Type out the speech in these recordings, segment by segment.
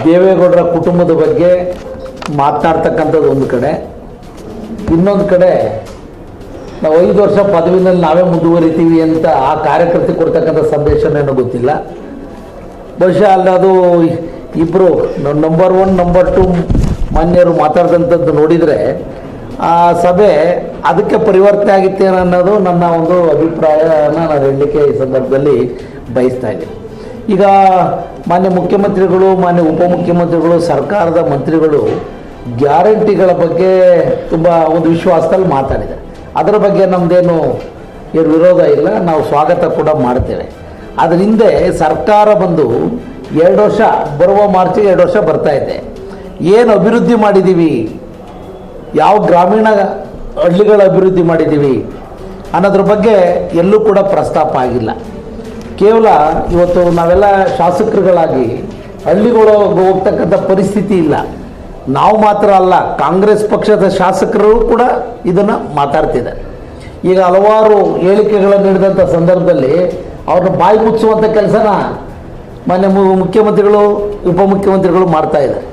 ದೇವೇಗೌಡರ ಕುಟುಂಬದ ಬಗ್ಗೆ ಮಾತನಾಡ್ತಕ್ಕಂಥದ್ದು ಒಂದು ಕಡೆ, ಇನ್ನೊಂದು ಕಡೆ ನಾವು 5 ವರ್ಷ ಪದವಿನಲ್ಲಿ ನಾವೇ ಮುಂದುವರಿತೀವಿ ಅಂತ ಆ ಕಾರ್ಯಕರ್ತೆ ಕೊಡ್ತಕ್ಕಂಥ ಸಂದೇಶನೇನೋ ಗೊತ್ತಿಲ್ಲ. ಬಹುಶಃ ಅಲ್ಲಿ ಅದು ಇಬ್ಬರು ನಂಬರ್ 1 ನಂಬರ್ 2 ಮಾನ್ಯರು ಮಾತಾಡಿದಂಥದ್ದು ನೋಡಿದರೆ ಆ ಸಭೆ ಅದಕ್ಕೆ ಪರಿವರ್ತನೆ ಆಗಿತ್ತೇನೋ ಅನ್ನೋದು ನನ್ನ ಒಂದು ಅಭಿಪ್ರಾಯನ ನಾನು ಹೇಳಲಿಕ್ಕೆ ಈ ಸಂದರ್ಭದಲ್ಲಿ ಬಯಸ್ತಾ ಇದ್ದೀನಿ. ಈಗ ಮಾನ್ಯ ಮುಖ್ಯಮಂತ್ರಿಗಳು, ಮಾನ್ಯ ಉಪಮುಖ್ಯಮಂತ್ರಿಗಳು, ಸರ್ಕಾರದ ಮಂತ್ರಿಗಳು ಗ್ಯಾರಂಟಿಗಳ ಬಗ್ಗೆ ತುಂಬ ಒಂದು ವಿಶ್ವಾಸದಲ್ಲಿ ಮಾತಾಡಿದ್ದಾರೆ. ಅದರ ಬಗ್ಗೆ ನಮ್ಮದೇನು ವಿರೋಧ ಇಲ್ಲ, ನಾವು ಸ್ವಾಗತ ಕೂಡ ಮಾಡ್ತೇವೆ. ಅದರ ಹಿಂದೆ ಸರ್ಕಾರ ಬಂದು 2 ವರ್ಷ, ಬರುವ ಮಾರ್ಚಿಗೆ 2 ವರ್ಷ ಬರ್ತಾ ಇದೆ. ಏನು ಅಭಿವೃದ್ಧಿ ಮಾಡಿದ್ದೀವಿ, ಯಾವ ಗ್ರಾಮೀಣ ಹಳ್ಳಿಗಳ ಅಭಿವೃದ್ಧಿ ಮಾಡಿದ್ದೀವಿ ಅನ್ನೋದ್ರ ಬಗ್ಗೆ ಎಲ್ಲೂ ಕೂಡ ಪ್ರಸ್ತಾಪ ಆಗಿಲ್ಲ. ಕೇವಲ ಇವತ್ತು ನಾವೆಲ್ಲ ಶಾಸಕರುಗಳಾಗಿ ಹಳ್ಳಿಗಳು ಹೋಗ್ತಕ್ಕಂಥ ಪರಿಸ್ಥಿತಿ ಇಲ್ಲ. ನಾವು ಮಾತ್ರ ಅಲ್ಲ, ಕಾಂಗ್ರೆಸ್ ಪಕ್ಷದ ಶಾಸಕರು ಕೂಡ ಇದನ್ನು ಮಾತಾಡ್ತಿದ್ದಾರೆ. ಈಗ ಹಲವಾರು ಹೇಳಿಕೆಗಳನ್ನು ನೀಡಿದಂಥ ಸಂದರ್ಭದಲ್ಲಿ ಅವ್ರನ್ನ ಬಾಯಿ ಮುಚ್ಚುವಂಥ ಕೆಲಸನ ಮಾನ್ಯ ಮುಖ್ಯಮಂತ್ರಿಗಳು, ಉಪಮುಖ್ಯಮಂತ್ರಿಗಳು ಮಾಡ್ತಾ ಇದ್ದಾರೆ.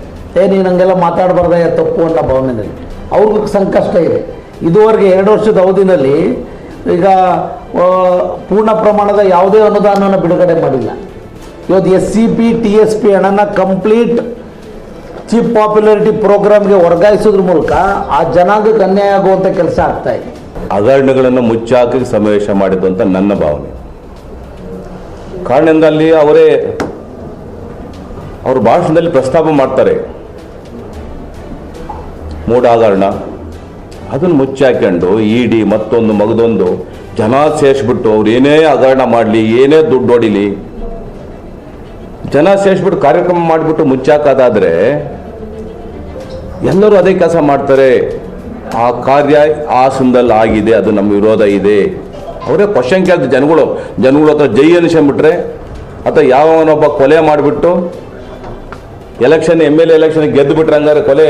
ನೀನು ಹಂಗೆಲ್ಲ ಮಾತಾಡಬಾರ್ದ, ತಪ್ಪು ಅನ್ನೋ ಭಾವನೆಯಲ್ಲಿ ಅವ್ರಿಗೂ ಸಂಕಷ್ಟ ಇದೆ. ಇದುವರೆಗೆ 2 ವರ್ಷದ ಅವಧಿನಲ್ಲಿ ಈಗ ಪೂರ್ಣ ಪ್ರಮಾಣದ ಯಾವುದೇ ಅನುದಾನವನ್ನು ಬಿಡುಗಡೆ ಮಾಡಿಲ್ಲ. ಇವತ್ತು SCP TSP ಹಣನ ಕಂಪ್ಲೀಟ್ ಚೀಫ್ ಪಾಪ್ಯುಲಾರಿಟಿ ಪ್ರೋಗ್ರಾಮ್ಗೆ ವರ್ಗಾಯಿಸೋದ್ರ ಮೂಲಕ ಆ ಜನಾಂಗಕ್ಕೆ ಅನ್ಯಾಯ ಆಗುವಂಥ ಕೆಲಸ ಆಗ್ತಾ ಇದೆ. ಹಗರಣಗಳನ್ನು ಮುಚ್ಚಾಕಿ ಸಮಾವೇಶ ಮಾಡಿದ್ದು ಅಂತ ನನ್ನ ಭಾವನೆ. ಕಾರಣದಿಂದ ಅಲ್ಲಿ ಅವ್ರ ಭಾಷಣದಲ್ಲಿ ಪ್ರಸ್ತಾಪ ಮಾಡ್ತಾರೆ, ಮೂಢ ಹಗರಣ ಅದನ್ನು ಮುಚ್ಚಾಕೊಂಡು ED ಮತ್ತೊಂದು ಮಗದೊಂದು ಜನ ಸೇರಿಸ್ಬಿಟ್ಟು ಅವ್ರು ಏನೇ ಹಗರಣ ಮಾಡಲಿ, ಏನೇ ದುಡ್ಡು ಹೊಡಿಲಿ, ಜನ ಸೇರಿಸ್ಬಿಟ್ಟು ಕಾರ್ಯಕ್ರಮ ಮಾಡಿಬಿಟ್ಟು ಮುಚ್ಚಾಕೋದಾದರೆ ಎಲ್ಲರೂ ಅದೇ ಕೆಲಸ ಮಾಡ್ತಾರೆ. ಆ ಕಾರ್ಯ ಹಾಸನದಲ್ಲಿ ಆಗಿದೆ, ಅದು ನಮ್ಮ ವಿರೋಧ ಇದೆ. ಅವರೇ ಕ್ವಶನ್ ಕೇಳ್ತಾರೆ ಜನಗಳು ಹತ್ರ ಜೈ ಅನಿಸ್ಕೊಂಡ್ಬಿಟ್ರೆ, ಅಥವಾ ಯಾವನೊಬ್ಬ ಕೊಲೆ ಮಾಡಿಬಿಟ್ಟು ಎಲೆಕ್ಷನ್ MLA ಎಲೆಕ್ಷನ್ ಗೆದ್ದು ಬಿಟ್ರೆ ಹಂಗಾರೆ ಕೊಲೆ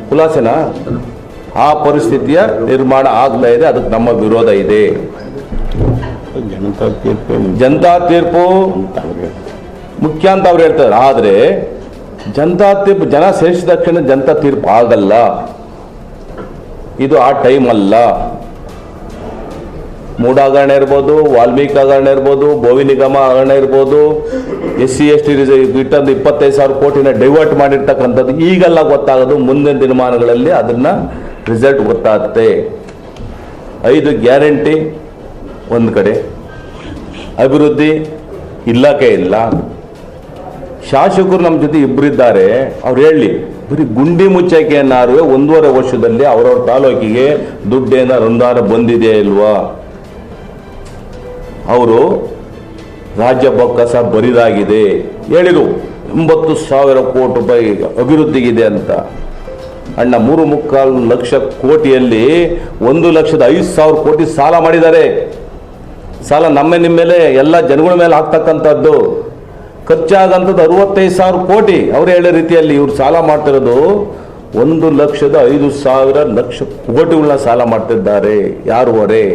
ಖುಲಾಸೆನಾ? ಆ ಪರಿಸ್ಥಿತಿಯ ನಿರ್ಮಾಣ ಆಗ್ತಾ ಇದೆ. ಅದಕ್ಕೆ ನಮ್ಮ ವಿರೋಧ ಇದೆ. ಜನತಾ ತೀರ್ಪು ಮುಖ್ಯ ಅಂತ ಅವ್ರು ಹೇಳ್ತಾರೆ. ಆದರೆ ಜನತಾ ತೀರ್ಪು ಜನ ಸೇರಿಸಿದ ತಕ್ಷಣ ಜನತಾ ತೀರ್ಪು ಆಗಲ್ಲ. ಇದು ಆ ಟೈಮ್ ಅಲ್ಲ. ಮೂಢ ಹಗರಣ ಇರ್ಬೋದು, ವಾಲ್ಮೀಕಿ ಹಗರಣ ಇರ್ಬೋದು, ಭೋವಿ ನಿಗಮ ಹಗರಣ ಇರ್ಬೋದು, SC ST ಇಟ್ಟಂದು 25,000 ಕೋಟಿನ ಡೈವರ್ಟ್ ಮಾಡಿರ್ತಕ್ಕಂಥದ್ದು ಈಗೆಲ್ಲ ಗೊತ್ತಾಗೋದು. ಮುಂದಿನ ದಿನಮಾನಗಳಲ್ಲಿ ಅದನ್ನ ರಿಸಲ್ಟ್ ಗೊತ್ತಾಗುತ್ತೆ. 5 ಗ್ಯಾರಂಟಿ ಒಂದು ಕಡೆ, ಅಭಿವೃದ್ಧಿ ಇಲ್ಲಕ್ಕೆ ಇಲ್ಲ. ಶಾಸಕರು ನಮ್ಮ ಜೊತೆ ಇಬ್ಬರಿದ್ದಾರೆ. ಅವ್ರು ಹೇಳಿ ಬರೀ ಗುಂಡಿ ಮುಚ್ಚೈಕೆಯನ್ನಾರು 1.5 ವರ್ಷದಲ್ಲಿ ಅವರವ್ರ ತಾಲೂಕಿಗೆ ದುಡ್ಡೇನ ಅನುದಾನ ಬಂದಿದೆಯಾ ಇಲ್ವಾ? ಅವರು ರಾಜ್ಯ ಬೊಕ್ಕಸ ಬರಿದಾಗಿದೆ ಹೇಳಿರು. 80,000 ಕೋಟಿ ರೂಪಾಯಿ ಅಭಿವೃದ್ಧಿಗಿದೆ ಅಂತ. ಅಣ್ಣ 3.25 ಲಕ್ಷ ಕೋಟಿಯಲ್ಲಿ 1,05,000 ಕೋಟಿ ಸಾಲ ಮಾಡಿದ್ದಾರೆ. ಸಾಲ ನಿಮ್ಮ ಮೇಲೆ ಎಲ್ಲ ಜನಗಳ ಮೇಲೆ ಹಾಕ್ತಕ್ಕಂಥದ್ದು. ಖರ್ಚಾಗಂಥದ್ದು 65,000 ಕೋಟಿ. ಅವ್ರು ಹೇಳೋ ರೀತಿಯಲ್ಲಿ ಇವ್ರು ಸಾಲ ಮಾಡ್ತಿರೋದು 1,05,000 ಲಕ್ಷ ಕೋಟಿಗಳನ್ನ ಸಾಲ ಮಾಡ್ತಿದ್ದಾರೆ. ಯಾರು ಹೊರೆ?